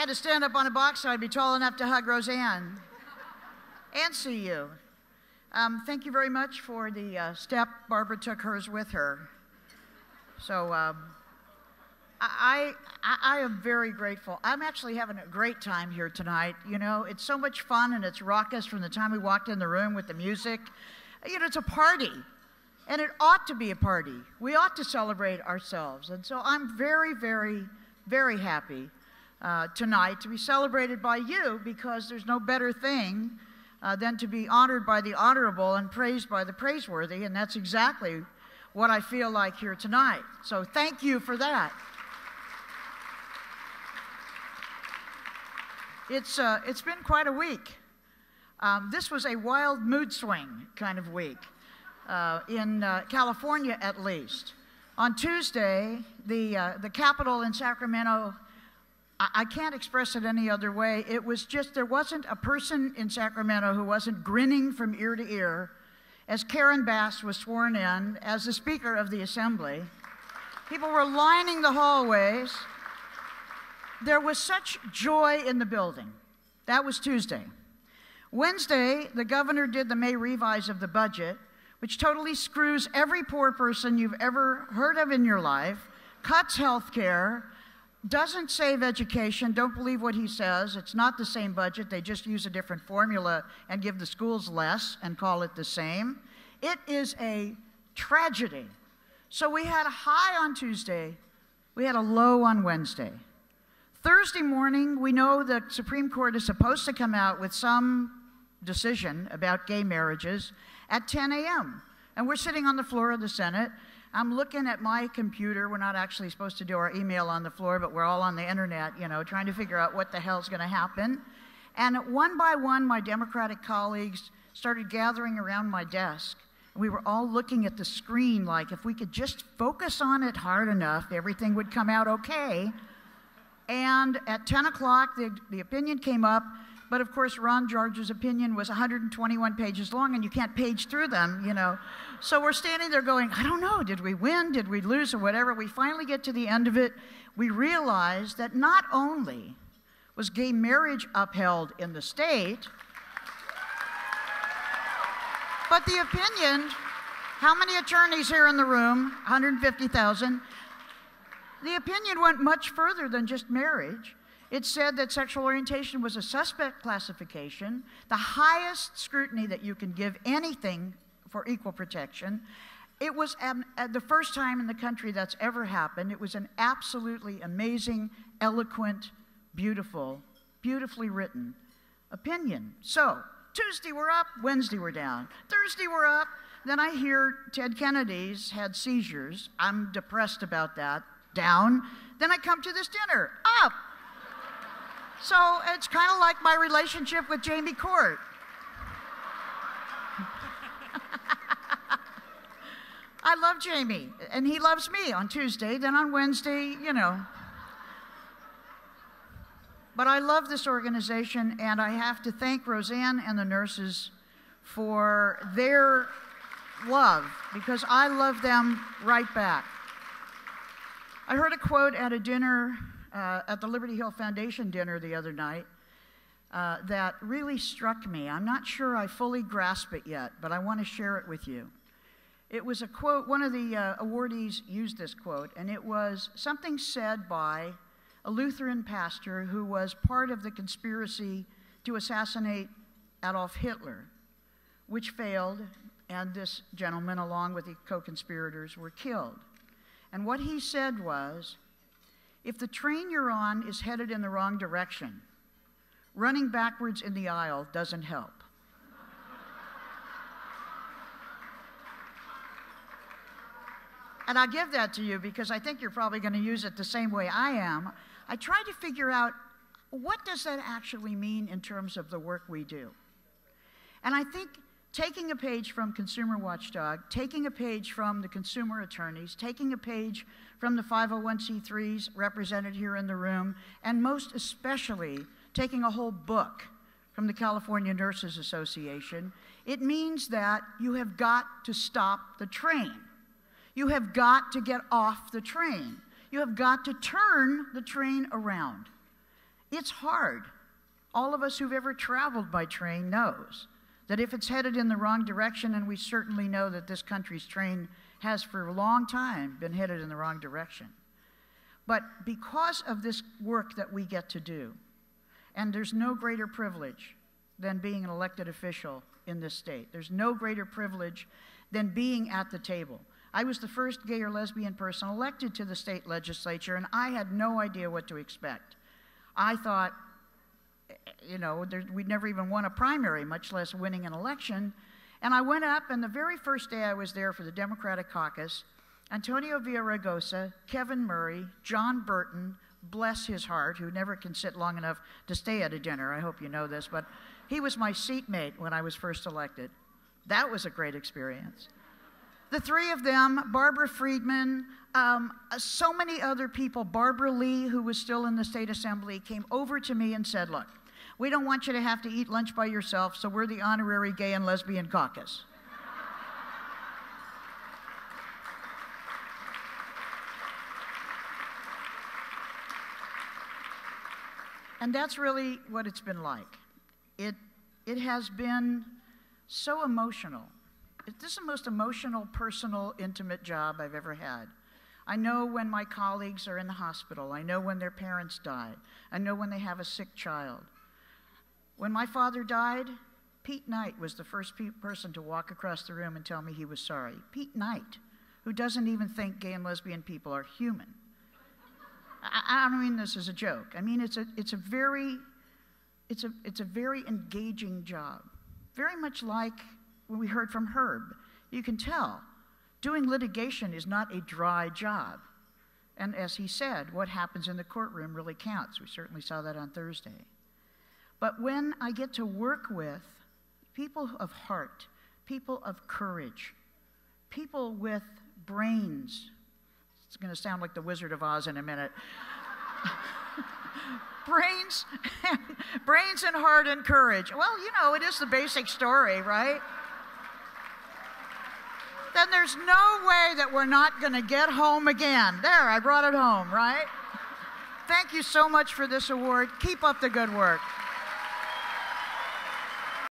had to stand up on a box so I'd be tall enough to hug Roseanne and see you. Thank you very much for the step. Barbara took hers with her. So I am very grateful. I'm actually having a great time here tonight. You know, it's so much fun and it's raucous from the time we walked in the room with the music. You know, it's a party. And it ought to be a party. We ought to celebrate ourselves. And so I'm very, very, very happy tonight to be celebrated by you, because there's no better thing than to be honored by the honorable and praised by the praiseworthy. And that's exactly what I feel like here tonight. So thank you for that. It's been quite a week. This was a wild mood swing kind of week. In California, at least. On Tuesday, the Capitol in Sacramento, I can't express it any other way. It was just, there wasn't a person in Sacramento who wasn't grinning from ear to ear as Karen Bass was sworn in as the Speaker of the Assembly. People were lining the hallways. There was such joy in the building. That was Tuesday. Wednesday, the governor did the May revise of the budget, which totally screws every poor person you've ever heard of in your life, cuts health care, doesn't save education, don't believe what he says. It's not the same budget. They just use a different formula and give the schools less and call it the same. It is a tragedy. So we had a high on Tuesday. We had a low on Wednesday. Thursday morning, we know the Supreme Court is supposed to come out with some decision about gay marriages at 10 a.m. And we're sitting on the floor of the Senate. I'm looking at my computer. We're not actually supposed to do our email on the floor, but we're all on the internet, you know, trying to figure out what the hell's going to happen. And one by one, my Democratic colleagues started gathering around my desk. We were all looking at the screen like, if we could just focus on it hard enough, everything would come out okay. And at 10 o'clock, the opinion came up. But of course, Ron George's opinion was 121 pages long, and you can't page through them, you know. So we're standing there going, I don't know, did we win, did we lose, or whatever. We finally get to the end of it. We realize that not only was gay marriage upheld in the state, but the opinion, how many attorneys here in the room? 150,000. The opinion went much further than just marriage. It said that sexual orientation was a suspect classification, the highest scrutiny that you can give anything for equal protection. It was the first time in the country that's ever happened. It was an absolutely amazing, eloquent, beautiful, beautifully written opinion. So Tuesday we're up, Wednesday we're down. Thursday we're up. Then I hear Ted Kennedy's had seizures. I'm depressed about that. Down. Then I come to this dinner. Up. So it's kind of like my relationship with Jamie Court. I love Jamie, and he loves me on Tuesday. Then on Wednesday, you know. But I love this organization, and I have to thank Roseanne and the nurses for their love, because I love them right back. I heard a quote at a dinner, at the Liberty Hill Foundation dinner the other night, that really struck me. I'm not sure I fully grasp it yet, but I want to share it with you. It was a quote, one of the awardees used this quote, and it was something said by a Lutheran pastor who was part of the conspiracy to assassinate Adolf Hitler, which failed, and this gentleman, along with the co-conspirators, were killed. And what he said was, if the train you're on is headed in the wrong direction, running backwards in the aisle doesn't help. And I give that to you because I think you're probably going to use it the same way I am. I tried to figure out, what does that actually mean in terms of the work we do? And I think taking a page from Consumer Watchdog, taking a page from the consumer attorneys, taking a page from the 501c3s represented here in the room, and most especially taking a whole book from the California Nurses Association, it means that you have got to stop the train. You have got to get off the train. You have got to turn the train around. It's hard. All of us who've ever traveled by train knows that if it's headed in the wrong direction, and we certainly know that this country's train has for a long time been headed in the wrong direction. But because of this work that we get to do, and there's no greater privilege than being an elected official in this state. There's no greater privilege than being at the table. I was the first gay or lesbian person elected to the state legislature, and I had no idea what to expect. I thought, you know, we'd never even won a primary, much less winning an election. And I went up, and the very first day I was there for the Democratic caucus, Antonio Villaraigosa, Kevin Murray, John Burton, bless his heart, who never can sit long enough to stay at a dinner. I hope you know this, but he was my seatmate when I was first elected. That was a great experience. The three of them, Barbara Friedman, so many other people, Barbara Lee, who was still in the state assembly, came over to me and said, look, we don't want you to have to eat lunch by yourself, so we're the honorary gay and lesbian caucus. And that's really what it's been like. It has been so emotional. This is the most emotional, personal, intimate job I've ever had. I know when my colleagues are in the hospital. I know when their parents die. I know when they have a sick child. When my father died, Pete Knight was the first person to walk across the room and tell me he was sorry. Pete Knight, who doesn't even think gay and lesbian people are human. I don't mean this as a joke. I mean it's a very engaging job. Very much like when we heard from Herb. You can tell doing litigation is not a dry job. And as he said, what happens in the courtroom really counts. We certainly saw that on Thursday. But when I get to work with people of heart, people of courage, people with brains, it's going to sound like the Wizard of Oz in a minute. brains and heart and courage. Well, you know, it is the basic story, right? Then there's no way that we're not going to get home again. There, I brought it home, right? Thank you so much for this award. Keep up the good work.